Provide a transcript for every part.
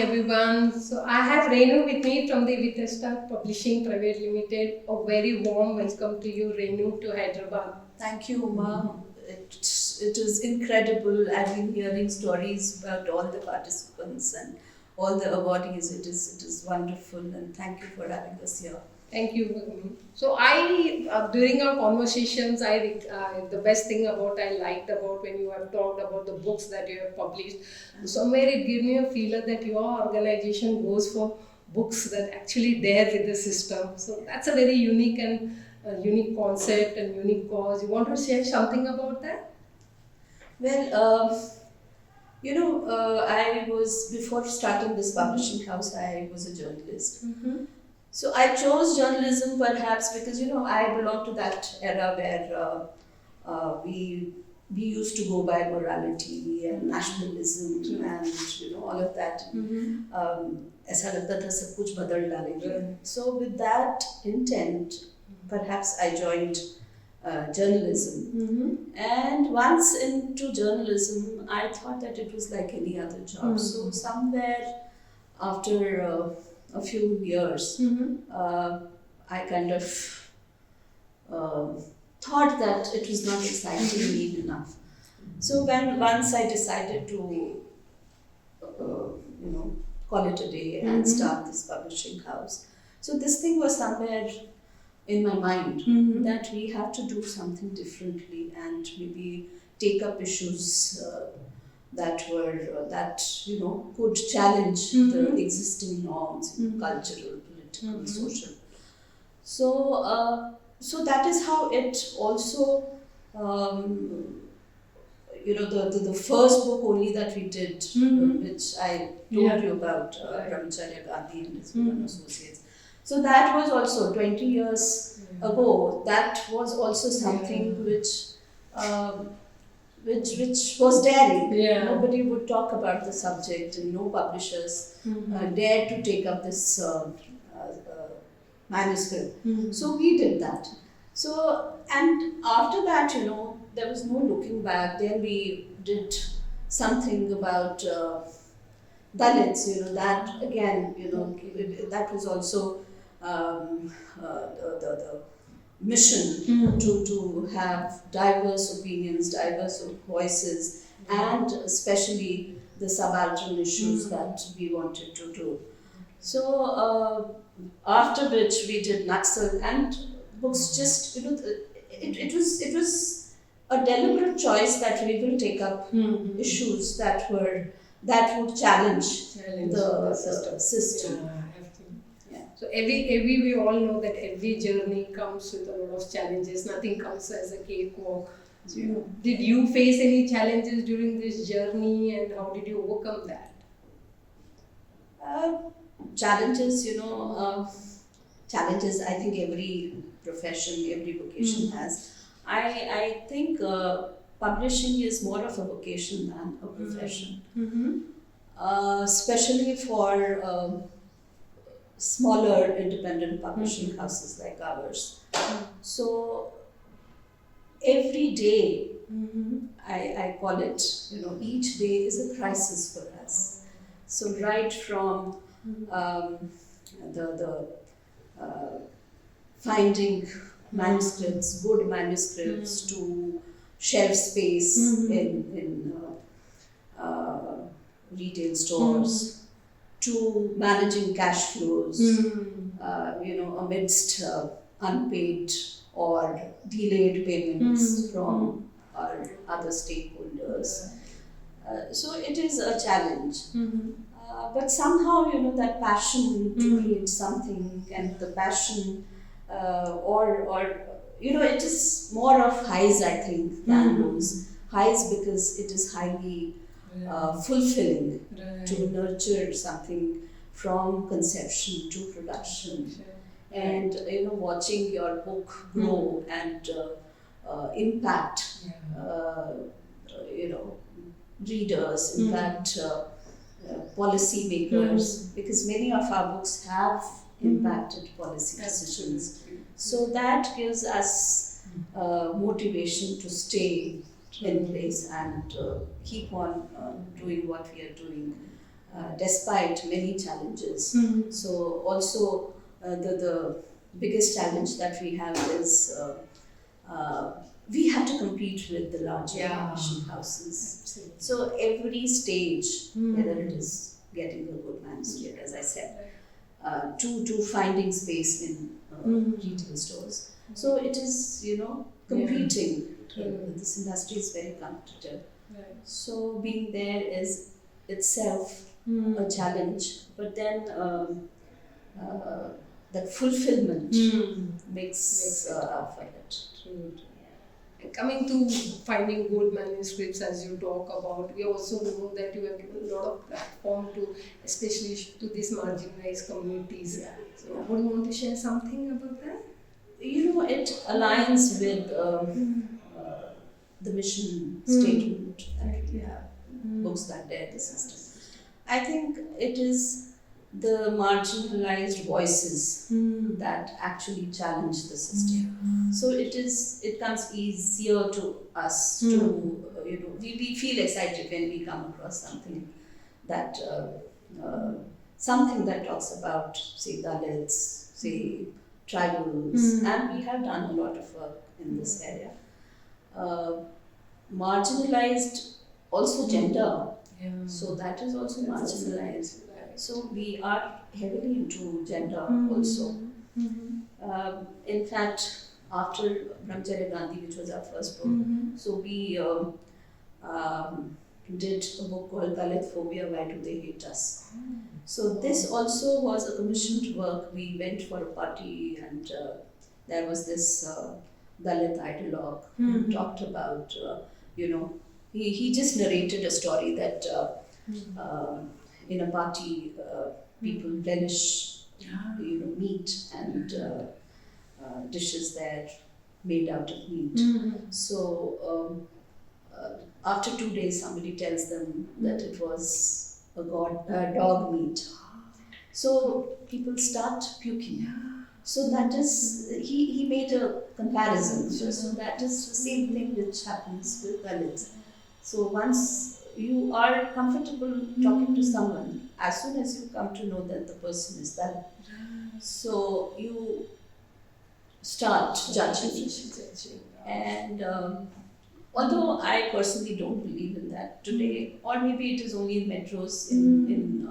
everyone. So I have Renu with me from the Vitasta Publishing Private Limited. A very warm welcome to you, Renu, to Hyderabad. Thank you, Uma. It is incredible. I've been hearing stories about all the participants and all the awardees. It is wonderful, and thank you for having us here. Thank you. So during our conversations, the best thing I liked about when you have talked about the books that you have published. Somewhere it gave me a feeler that your organization goes for books that actually there with the system. So that's a very unique and unique concept and unique cause. You want to share something about that? Well, I was, before starting this publishing house, I was a journalist. So I chose journalism perhaps because I belong to that era where we used to go by morality and nationalism and all of that. ऐसा लगता था सब कुछ बदल डालेंगे. So with that intent, perhaps I joined journalism. And once into journalism, I thought that it was like any other job. So somewhere after a few years, I kind of thought that it was not exciting me enough. So once I decided to, call it a day and start this publishing house. So this thing was somewhere in my mind that we have to do something differently and maybe take up issues that could challenge the existing norms, cultural, political, social. So that is how it also, the first book only that we did, which I told you about, Ramacharya Gandhi and his women associates. So that was also 20 years ago. That was also something which was daring. Nobody would talk about the subject, and no publishers dared to take up this manuscript. So we did that. So, and after that, there was no looking back. Then we did something about Dalits. That again, that was also the mission to have diverse opinions, diverse voices, and especially the subaltern issues that we wanted to do. So after which we did Naxal, and books just it was a deliberate choice that we will take up issues that would challenge the system. So we all know that every journey comes with a lot of challenges. Nothing comes as a cakewalk. So, did you face any challenges during this journey, and how did you overcome that? Challenges, challenges. I think every profession, every vocation has. I think publishing is more of a vocation than a profession, especially for smaller independent publishing houses like ours. So every day, I call it, each day is a crisis for us. So right from the finding manuscripts, good manuscripts, to shelf space in retail stores, to managing cash flows, amidst unpaid or delayed payments from our other stakeholders. So it is a challenge. But somehow, that passion to create something, and the passion, it is more of highs, I think, than lows. Highs because it is highly fulfilling to nurture something from conception to production, and watching your book grow and impact readers, impact policy makers, because many of our books have impacted policy decisions. So that gives us motivation to stay in place and keep on doing what we are doing. despite many challenges. So also the biggest challenge that we have is we have to compete with the larger publishing houses. Absolutely. So every stage, whether it is getting a good manuscript, as I said, to finding space in retail stores. So it is, competing. This industry is very competitive. Right. So being there is itself a challenge, but then that fulfillment makes up for it. True. Coming to finding good manuscripts, as you talk about, we also know that you have given a lot of platform to, especially to these marginalized communities. Yeah. So, would you want to share something about that? It aligns with the mission statement that we have. Books that dare the system. I think it is the marginalized voices that actually challenge the system. So it comes easier to us to we feel excited when we come across something that talks about, say, Dalits, say, tribals, and we have done a lot of work in this area. Marginalized, also gender. So that is also marginalized. So we are heavily into gender also. In fact, after Brahmacharya Gandhi, which was our first book, so we did a book called Dalit Phobia, Why Do They Hate Us? So this also was a commissioned work. We went for a party and there was this Dalit ideologue who talked about, he just narrated a story that in a party people relish meat and dishes there made out of meat. So after 2 days somebody tells them that it was dog meat. So people start puking. So that is, he made a comparison. So that is the same thing which happens with Dalits. So once you are comfortable talking to someone, as soon as you come to know that the person is Dalit, so you start judging. And although I personally don't believe in that today, or maybe it is only in metros, in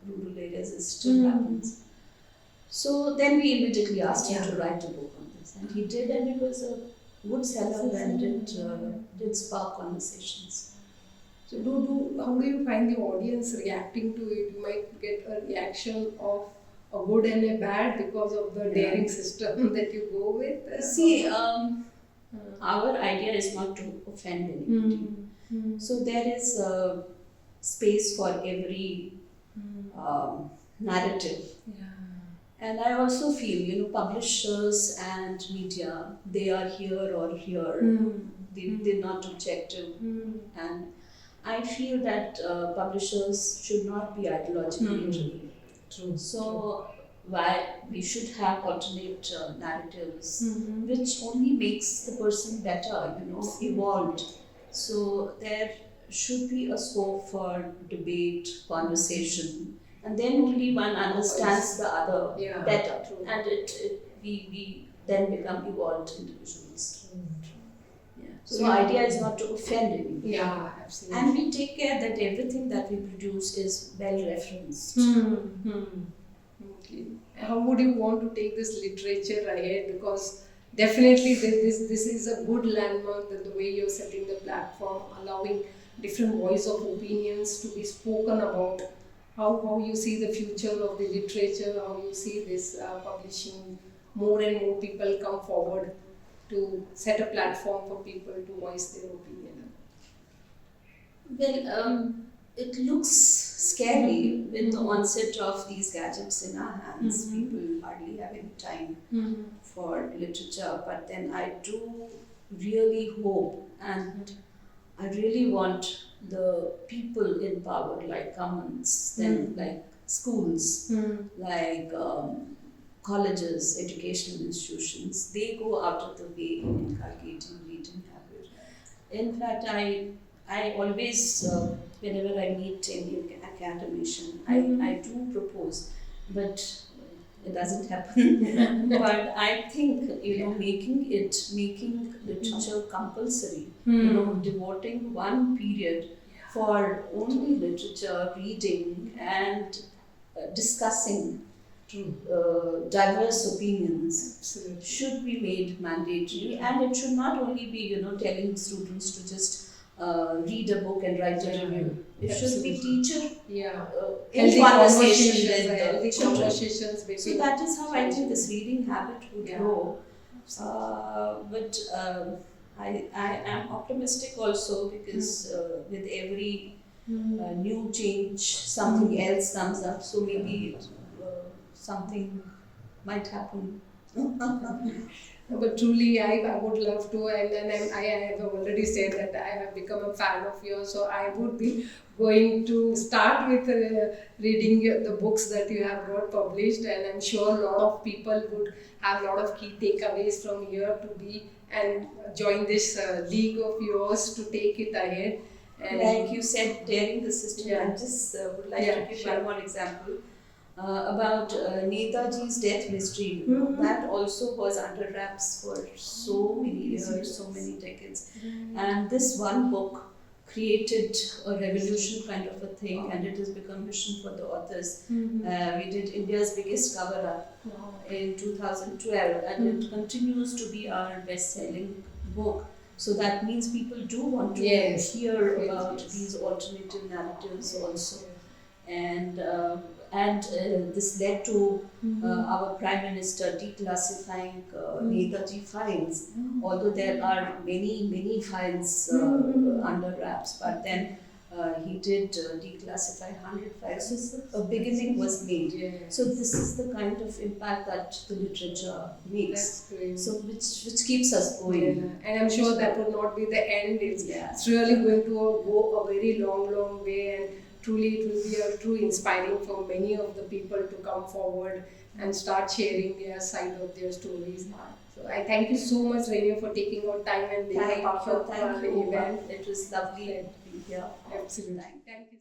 rural areas it still happens. So then we immediately asked him to write a book on this, and he did, and it was a good seller, and it did spark conversations. So how do you find the audience reacting to it? You might get a reaction of a good and a bad because of the daring system that you go with. See, our idea is not to offend anybody. So there is a space for every narrative. And I also feel, publishers and media, they are here or here. They're not objective. And I feel that publishers should not be ideologically driven. True. So why we should have alternate narratives, which only makes the person better, evolved. So there should be a scope for debate, conversation, and then only one understands the other better, and we then become evolved individuals. So idea is not to offend anybody. Yeah, absolutely. And we take care that everything that we produce is well referenced. Okay. How would you want to take this literature ahead? Because definitely this is a good landmark, that the way you're setting the platform, allowing different voice of opinions to be spoken about. How you see the future of the literature, how you see this publishing, more and more people come forward to set a platform for people to voice their opinion. Well, it looks scary with the onset of these gadgets in our hands. People hardly have any time for literature, but then I do really hope, and I really want the people in power, like governments, then like schools, like colleges, educational institutions, they go out of the way in inculcating reading habit. In fact, I I always, whenever I meet any academician, I do propose, but it doesn't happen. But I think, making literature compulsory, devoting one period for only literature, reading, and discussing diverse opinions Absolutely. should be made mandatory, and it should not only be telling students to just read a book and write a review. It should be Absolutely. teacher Yeah. in Healthy conversation conversations, with the healthy children. conversations So between. that is how I think this reading habit would Yeah. grow. But I am optimistic also, because with every new change, something else comes up. So maybe something might happen. But truly, I would love to, and I have already said that I have become a fan of yours. So I would be going to start with reading the books that you have got published, and I'm sure a lot of people would have a lot of key takeaways from here to be and join this league of yours to take it ahead. And Like you said, daring the system, Yeah. I just would like Yeah, to give sure. one more example. About Netaji's death mystery. Mhm. That also was under wraps for so many years, so many decades. And this one book created a revolution kind of a thing, and it has become mission for the authors. We did India's biggest cover up in 2012, and it continues to be our best-selling book. So that means people do want to Yes. hear Yes, about yes. these alternative narratives also. Yes. And this led to our Prime Minister declassifying Netaji files, although there are many files under wraps, but then he did declassify 100 files. So a beginning was made. Yeah. So this is the kind of impact that the literature makes. That's great. So which keeps us going. Yeah. And I'm sure that would not be the end. It's Yeah. really going to go a very long way, and truly it will be a true inspiring for many of the people to come forward and start sharing their side of their stories. So I thank you so much, Renu, for taking out time and being a part of Thank the you. event. It was lovely to be here. Absolutely. Thank you.